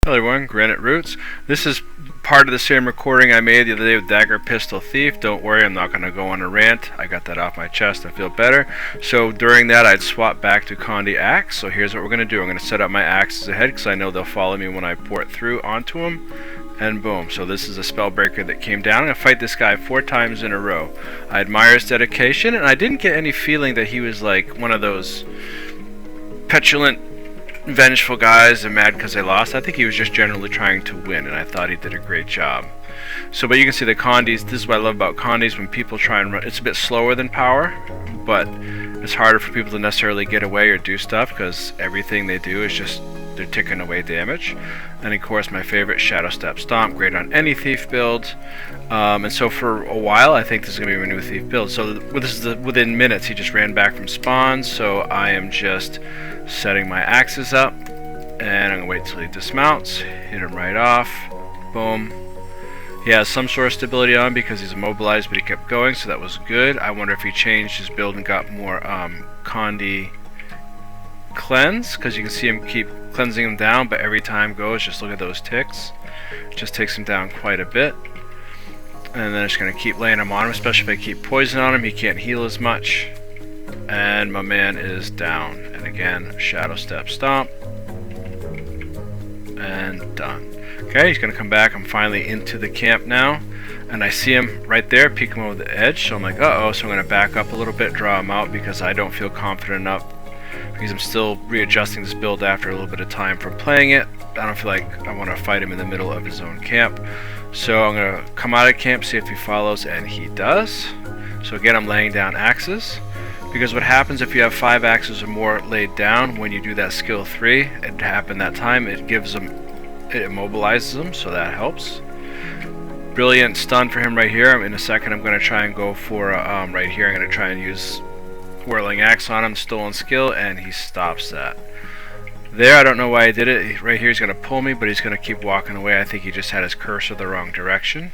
Hello everyone, Granite Roots. This is part of the same recording I made the other day with Dagger Pistol Thief. Don't worry, I'm not going to go on a rant. I got that off my chest. I feel better. So during that, I'd swap back to Condi Axe. So here's what we're going to do. I'm going to set up my axes ahead because I know they'll follow me when I port through onto them. And boom. So this is a Spellbreaker that came down. I'm going to fight this guy 4 times in a row. I admire his dedication, and I didn't get any feeling that he was like one of those petulant, vengeful guys and mad because they lost. I think he was just generally trying to win, and I thought he did a great job. So, but you can see the Condis. This is what I love about Condis. When people try and run, it's a bit slower than power, but it's harder for people to necessarily get away or do stuff because everything they do is just they're ticking away damage. And of course, my favorite, Shadow Step Stomp, great on any thief build. And so for a while, I think this is gonna be my new thief build. So this is within minutes. He just ran back from spawn, so I am just setting my axes up, and I'm gonna wait till he dismounts, hit him right off, boom. He has some sort of stability on because he's immobilized, but he kept going, so that was good. I wonder if he changed his build and got more Condi cleanse, because you can see him keep cleansing him down, but every time goes, just look at those ticks. It just takes him down quite a bit. And then it's going to keep laying him on him, especially if I keep poison on him, he can't heal as much. And my man is down. And again, Shadow Step Stomp. And done. Okay, he's going to come back. I'm finally into the camp now. And I see him right there, peek him over the edge. So I'm like, uh-oh. So I'm going to back up a little bit, draw him out, because I don't feel confident enough. Because I'm still readjusting this build after a little bit of time from playing it. I don't feel like I want to fight him in the middle of his own camp. So I'm going to come out of camp, see if he follows, and he does. So again, I'm laying down axes. Because what happens if you have 5 axes or more laid down, when you do that skill 3, it happened that time, it gives them, it immobilizes them, so that helps. Brilliant stun for him right here. In a second, I'm going to try and go for, right here, I'm going to try and use Whirling Axe on him, stolen skill, and he stops that. There, I don't know why I did it. Right here, he's going to pull me, but he's going to keep walking away. I think he just had his cursor the wrong direction.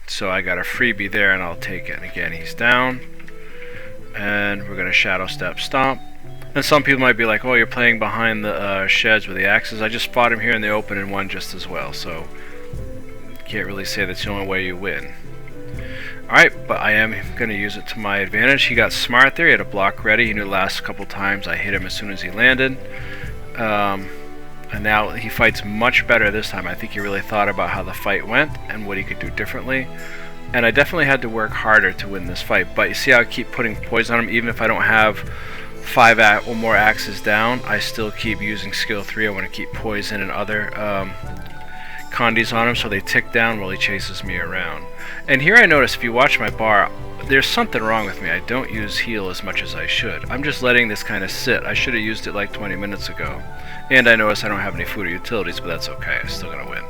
So I got a freebie there, and I'll take it. And again, he's down. And we're going to Shadow Step Stomp. And some people might be like, oh, you're playing behind the sheds with the axes. I just fought him here in the open and won just as well. So, can't really say that's the only way you win. Alright, but I am going to use it to my advantage. He got smart there. He had a block ready. He knew the last couple times I hit him as soon as he landed. And now he fights much better this time. I think he really thought about how the fight went and what he could do differently. And I definitely had to work harder to win this fight. But you see how I keep putting poison on him? Even if I don't have 5 or more axes down, I still keep using skill 3. I want to keep poison and other Condis on him so they tick down while he chases me around. And here I notice, if you watch my bar, there's something wrong with me. I don't use heal as much as I should. I'm just letting this kind of sit. I should have used it like 20 minutes ago. And I notice I don't have any food or utilities, but that's okay. I'm still going to win.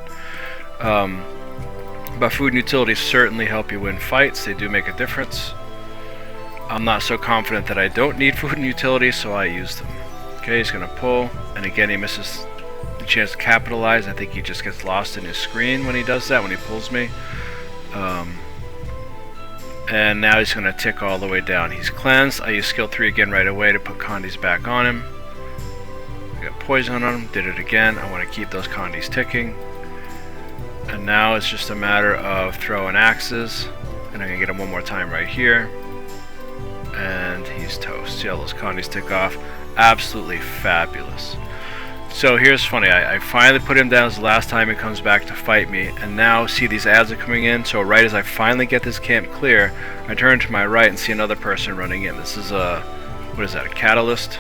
But food and utilities certainly help you win fights. They do make a difference. I'm not so confident that I don't need food and utilities, so I use them. Okay, he's going to pull. And again, he misses the chance to capitalize. I think he just gets lost in his screen when he does that, when he pulls me. And now he's going to tick all the way down. He's cleansed. I use skill 3 again right away to put Condis back on him. I got poison on him. Did it again. I want to keep those Condis ticking. And now it's just a matter of throwing axes. And I'm going to get him one more time right here. And he's toast. See how those Condis tick off? Absolutely fabulous. So here's funny, I finally put him down as the last time he comes back to fight me, and now see these ads are coming in, so right as I finally get this camp clear, I turn to my right and see another person running in. This is a, what is that, a catalyst?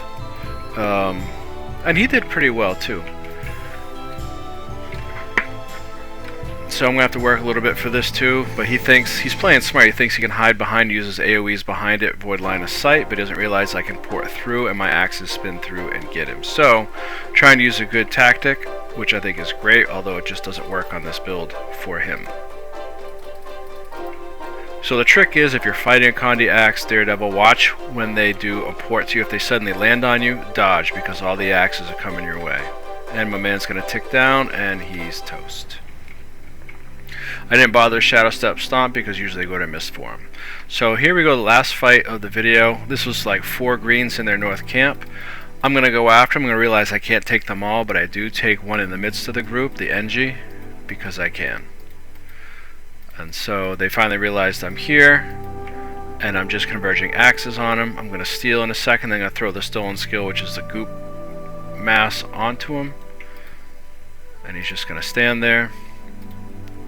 And he did pretty well too. So I'm going to have to work a little bit for this too, but he thinks, he's playing smart, he thinks he can hide behind, uses AoEs behind it, avoid line of sight, but doesn't realize I can port through and my axes spin through and get him. So, trying to use a good tactic, which I think is great, although it just doesn't work on this build for him. So the trick is, if you're fighting a Condi Axe Daredevil, watch when they do a port to you. If they suddenly land on you, dodge, because all the axes are coming your way. And my man's going to tick down, and he's toast. I didn't bother Shadow Step Stomp because usually they go to miss for him. So here we go, the last fight of the video. This was like 4 greens in their north camp. I'm going to go after him. I'm going to realize I can't take them all, but I do take one in the midst of the group, the NG, because I can. And so they finally realized I'm here, and I'm just converging axes on him. I'm going to steal in a second, then I'm going to throw the stolen skill, which is the goop mass, onto him. And he's just going to stand there.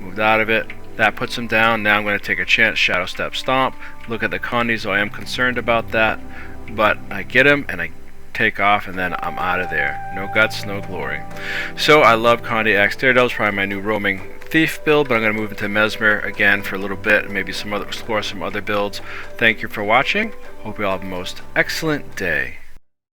Moved out of it. That puts him down. Now I'm going to take a chance, Shadow Step Stomp. Look at the Condi, so I am concerned about that. But I get him, and I take off, and then I'm out of there. No guts, no glory. So I love Condi X Daredevil. It's probably my new roaming thief build, but I'm going to move into Mesmer again for a little bit, and maybe explore some other builds. Thank you for watching. Hope you all have the most excellent day.